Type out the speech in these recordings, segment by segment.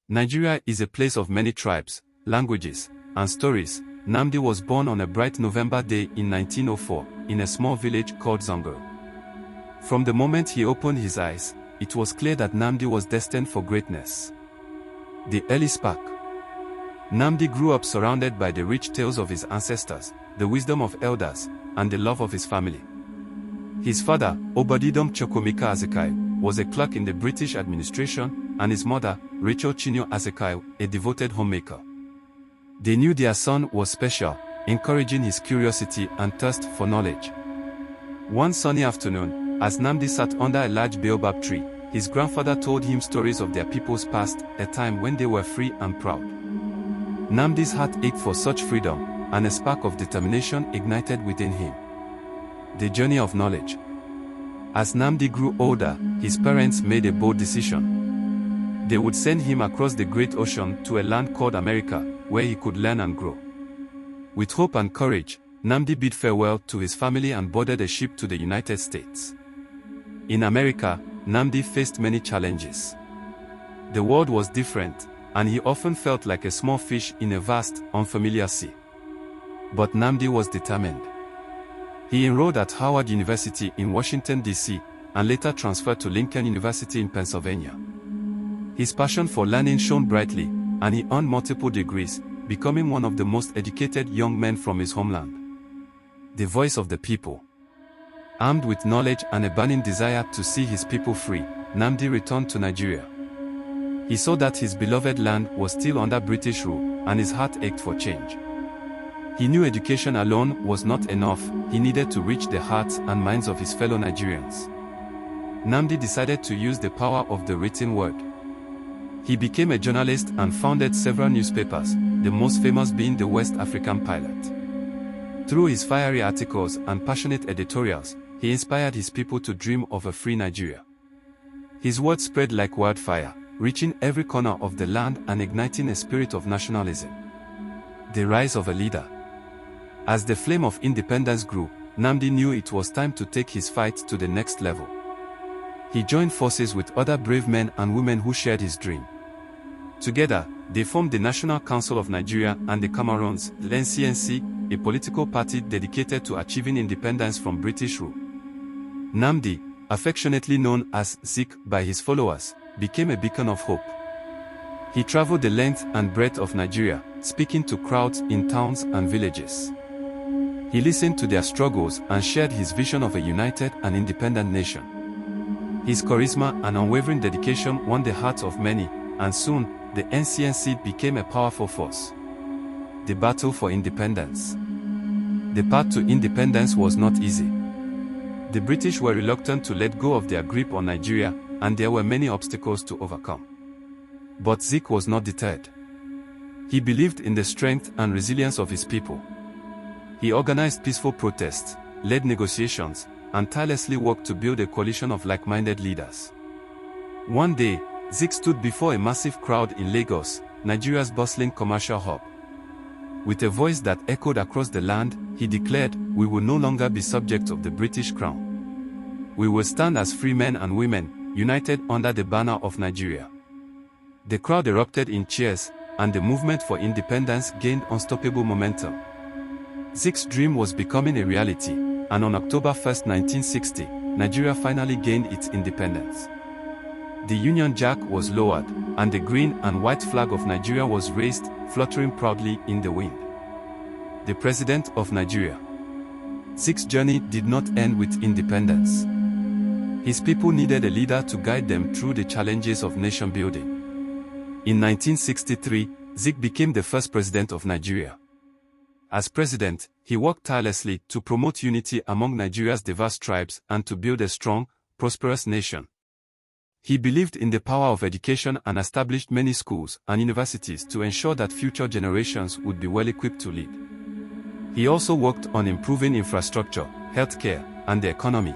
Nigeria is a place of many tribes, languages, and stories. Nnamdi was born on a bright November day in 1904, in a small village called Zongo. From the moment he opened his eyes, it was clear that Nnamdi was destined for greatness. The early spark. Nnamdi grew up surrounded by the rich tales of his ancestors, the wisdom of elders, and the love of his family. His father, Obadidom Chukwuemeka Azikiwe, was a clerk in the British administration, and his mother, Rachel Chinyo Azikiwe, a devoted homemaker. They knew their son was special, encouraging his curiosity and thirst for knowledge. One sunny afternoon, as Nnamdi sat under a large baobab tree, his grandfather told him stories of their people's past, a time when they were free and proud. Nnamdi's heart ached for such freedom, and a spark of determination ignited within him. The journey of knowledge. As Nnamdi grew older, his parents made a bold decision. They would send him across the great ocean to a land called America, where he could learn and grow. With hope and courage, Nnamdi bid farewell to his family and boarded a ship to the United States. In America, Nnamdi faced many challenges. The world was different, and he often felt like a small fish in a vast, unfamiliar sea. But Nnamdi was determined. He enrolled at Howard University in Washington, D.C., and later transferred to Lincoln University in Pennsylvania. His passion for learning shone brightly, and he earned multiple degrees, becoming one of the most educated young men from his homeland. The voice of the people. Armed with knowledge and a burning desire to see his people free, Nnamdi returned to Nigeria. He saw that his beloved land was still under British rule, and his heart ached for change. He knew education alone was not enough, he needed to reach the hearts and minds of his fellow Nigerians. Nnamdi decided to use the power of the written word. He became a journalist and founded several newspapers, the most famous being the West African Pilot. Through his fiery articles and passionate editorials, he inspired his people to dream of a free Nigeria. His words spread like wildfire, reaching every corner of the land and igniting a spirit of nationalism. The rise of a leader. As the flame of independence grew, Nnamdi knew it was time to take his fight to the next level. He joined forces with other brave men and women who shared his dream. Together, they formed the National Council of Nigeria and the Cameroons, NCNC, a political party dedicated to achieving independence from British rule. Nnamdi, affectionately known as Zik by his followers, became a beacon of hope. He traveled the length and breadth of Nigeria, speaking to crowds in towns and villages. He listened to their struggles and shared his vision of a united and independent nation. His charisma and unwavering dedication won the hearts of many, and soon, the NCNC became a powerful force. The battle for independence. The path to independence was not easy. The British were reluctant to let go of their grip on Nigeria, and there were many obstacles to overcome. But Zik was not deterred. He believed in the strength and resilience of his people. He organized peaceful protests, led negotiations, and tirelessly worked to build a coalition of like-minded leaders. One day, Zik stood before a massive crowd in Lagos, Nigeria's bustling commercial hub. With a voice that echoed across the land, he declared, "We will no longer be subjects of the British crown. We will stand as free men and women, united under the banner of Nigeria." The crowd erupted in cheers, and the movement for independence gained unstoppable momentum. Zik's dream was becoming a reality, and on October 1, 1960, Nigeria finally gained its independence. The Union Jack was lowered, and the green and white flag of Nigeria was raised, fluttering proudly in the wind. The President of Nigeria. Zik's journey did not end with independence. His people needed a leader to guide them through the challenges of nation building. In 1963, Zik became the first president of Nigeria. As president, he worked tirelessly to promote unity among Nigeria's diverse tribes and to build a strong, prosperous nation. He believed in the power of education and established many schools and universities to ensure that future generations would be well equipped to lead. He also worked on improving infrastructure, healthcare, and the economy.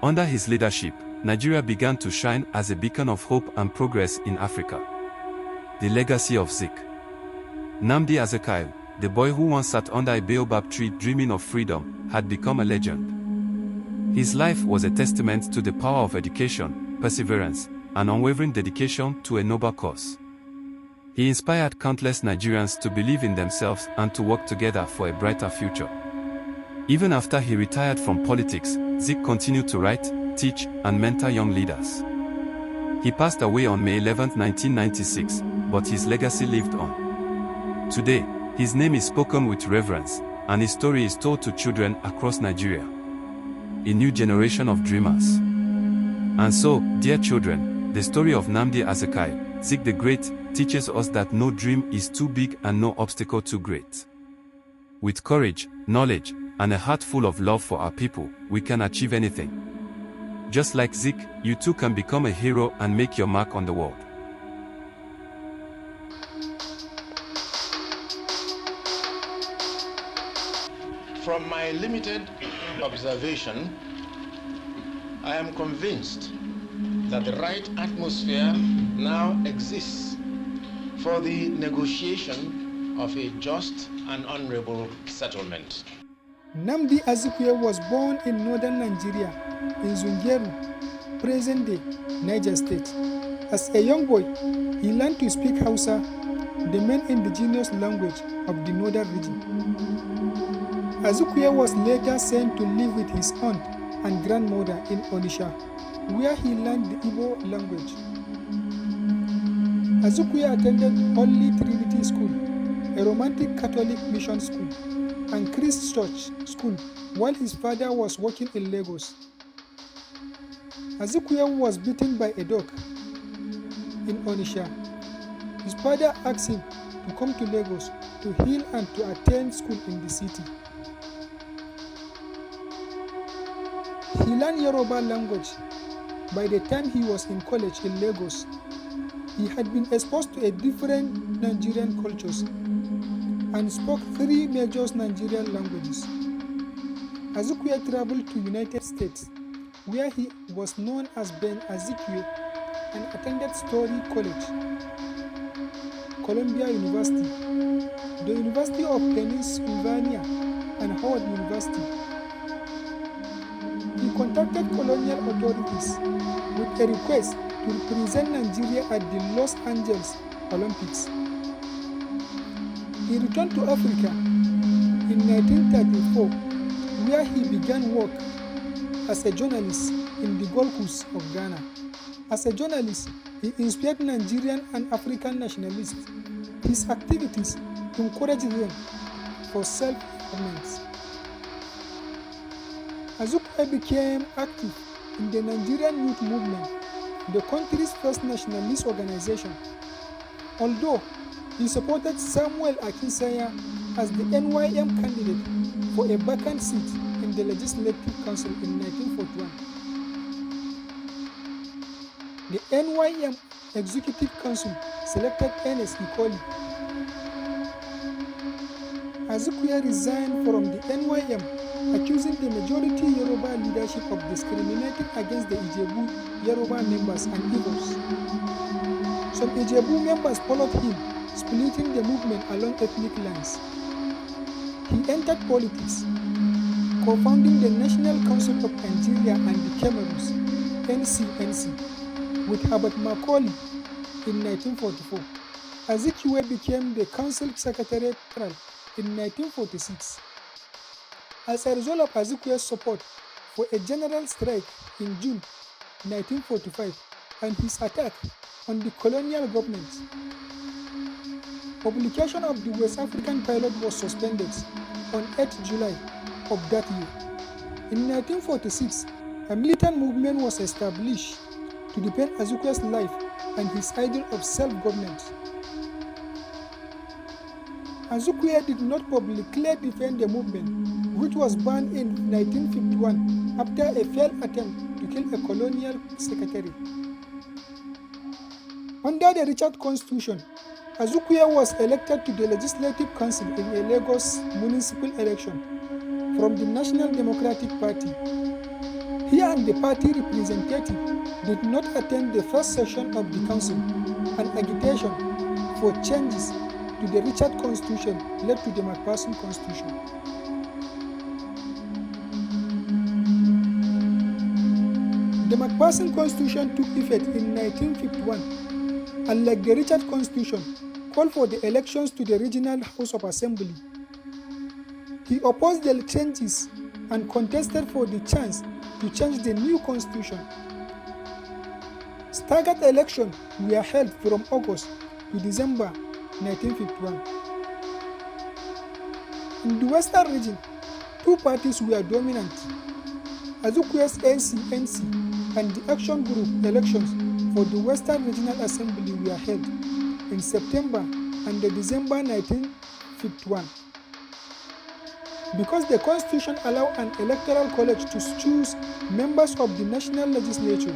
Under his leadership, Nigeria began to shine as a beacon of hope and progress in Africa. The legacy of Zik. Nnamdi Azikiwe, the boy who once sat under a baobab tree dreaming of freedom, had become a legend. His life was a testament to the power of education, perseverance, and unwavering dedication to a noble cause. He inspired countless Nigerians to believe in themselves and to work together for a brighter future. Even after he retired from politics, Zik continued to write, teach, and mentor young leaders. He passed away on May 11, 1996, but his legacy lived on. Today, his name is spoken with reverence, and his story is told to children across Nigeria. A new generation of dreamers. And so, dear children, the story of Nnamdi Azikiwe, Zik the Great, teaches us that no dream is too big and no obstacle too great. With courage, knowledge, and a heart full of love for our people, we can achieve anything. Just like Zik, you too can become a hero and make your mark on the world. From my limited observation, I am convinced that the right atmosphere now exists for the negotiation of a just and honorable settlement. Nnamdi Azikiwe was born in northern Nigeria, in Zungeru, present-day Niger State. As a young boy, he learned to speak Hausa, the main indigenous language of the northern region. Azikiwe was later sent to live with his aunt and grandmother in Onitsha, where he learned the Igbo language. Azikiwe attended Holy Trinity School, a romantic Catholic mission school, and Christ Church School while his father was working in Lagos. Azikiwe was beaten by a dog in Onitsha. His father asked him to come to Lagos to heal and to attend school in the city. He learned Yoruba language by the time he was in college in Lagos. He had been exposed to a different Nigerian cultures and spoke 3 major Nigerian languages. Azikiwe traveled to United States, where he was known as Ben Azikiwe, and attended Story College, Columbia University, the University of Pennsylvania, and Howard University. He contacted colonial authorities with a request to represent Nigeria at the Los Angeles Olympics. He returned to Africa in 1934, where he began work as a journalist in the Gold Coast of Ghana. As a journalist, he inspired Nigerian and African nationalists. His activities encouraged them for self-government. Azikiwe became active in the Nigerian youth movement, the country's first nationalist organization. Although he supported Samuel Akinsanya as the NYM candidate for a vacant seat in the Legislative Council in 1941. The NYM Executive Council selected Ernest Ikoli. Azikiwe resigned from the NYM, accusing the majority Yoruba leadership of discriminating against the Ijebu Yoruba members and Igbos. Some Ijebu members followed him, splitting the movement along ethnic lines. He entered politics, co-founding the National Council of Nigeria and the Cameroons, NCNC, with Herbert Macaulay in 1944. Azikiwe became the Council Secretary General in 1946. As a result of Azikiwe's support for a general strike in June 1945 and his attack on the colonial government, publication of the West African pilot was suspended on 8 July of that year. In 1946, a militant movement was established to defend Azikiwe's life and his ideal of self-government. Azikiwe did not publicly defend the movement, which was banned in 1951 after a failed attempt to kill a colonial secretary. Under the Richard Constitution, Azikiwe was elected to the Legislative Council in a Lagos municipal election from the National Democratic Party. He and the party representative did not attend the first session of the council, and agitation for changes to the Richard Constitution led to the McPherson Constitution. The McPherson Constitution took effect in 1951. Unlike the Richard Constitution, called for the elections to the Regional House of Assembly. He opposed the changes and contested for the chance to change the new constitution. Staggered elections were held from August to December 1951. In the Western region, two parties were dominant. Azikwe's ANC and the Action Group elections for the Western Regional Assembly were held in September and December 1951. Because the Constitution allowed an electoral college to choose members of the national legislature,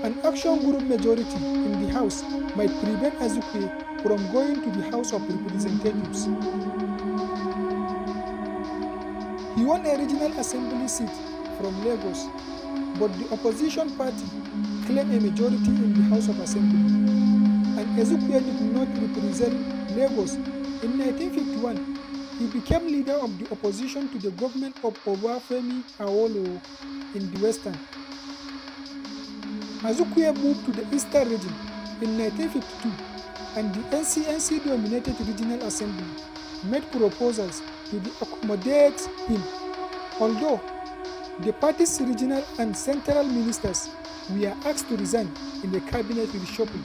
an Action Group majority in the House might prevent Azikwe from going to the House of Representatives. He won a regional assembly seat from Lagos, but the opposition party claimed a majority in the House of Assembly, and Azikiwe did not represent Lagos. In 1951, he became leader of the opposition to the government of Obafemi Awolowo in the Western. Azikiwe moved to the Eastern region in 1952, and the NCNC-dominated Regional Assembly made proposals to accommodate him, although the party's regional and central ministers were asked to resign in the cabinet reshuffle.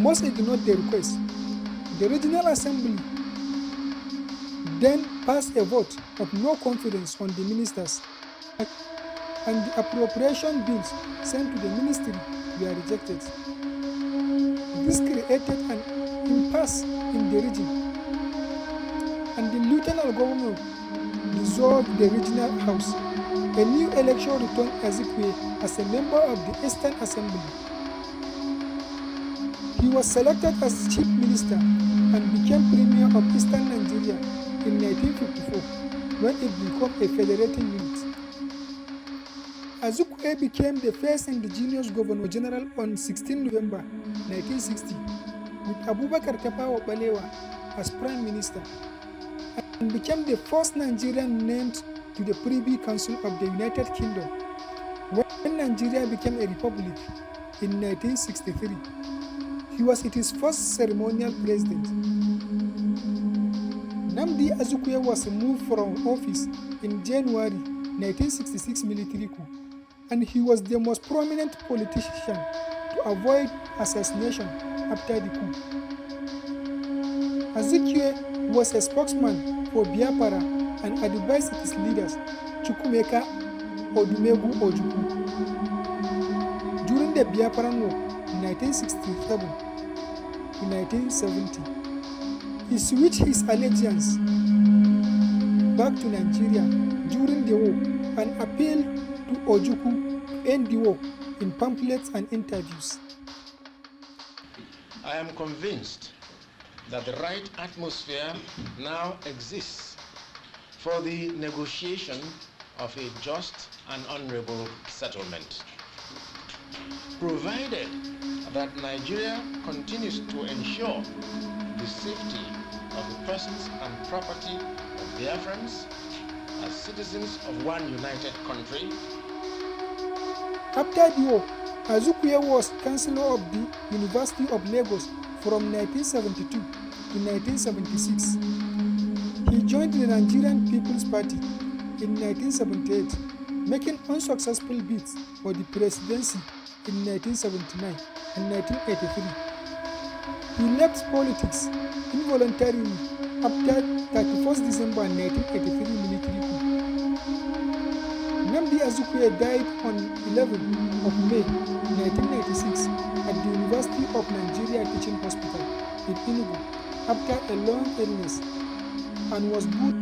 Most ignored the request. The Regional Assembly then passed a vote of no confidence on the ministers, and the appropriation bills sent to the ministry were rejected. This created an impasse in the region, and the lieutenant governor dissolved the regional house. A new election returned Azikiwe as a member of the Eastern Assembly. He was selected as chief minister and became premier of Eastern Nigeria in 1954 when it became a federating unit. Azikiwe became the first indigenous governor general on 16 November 1960 with Abubakar Tafawa Balewa as prime minister, and became the first Nigerian named to the Privy Council of the United Kingdom when Nigeria became a republic in 1963. He was its first ceremonial president. Nnamdi Azikiwe was removed from office in January 1966 military coup, and he was the most prominent politician to avoid assassination after the coup. Azikiwe was a spokesman for Biafra and advised its leaders, Chukwuemeka Odumegwu Ojukwu. During the Biafran War in 1967 to 1970, he switched his allegiance back to Nigeria during the war and appealed to Ojukwu to end the war in pamphlets and interviews. I am convinced that the right atmosphere now exists for the negotiation of a just and honorable settlement, provided that Nigeria continues to ensure the safety of the persons and property of Biafrans as citizens of one united country. After the war, Azikiwe was Chancellor of the University of Lagos from 1972 to 1976. He joined the Nigerian People's Party in 1978, making unsuccessful bids for the presidency in 1979 and 1983. He left politics involuntarily after 31st December 1983 military coup. Nnamdi Azikiwe died on 11th of May 1996 at the University of Nigeria Teaching Hospital in Enugu after a long illness, and was good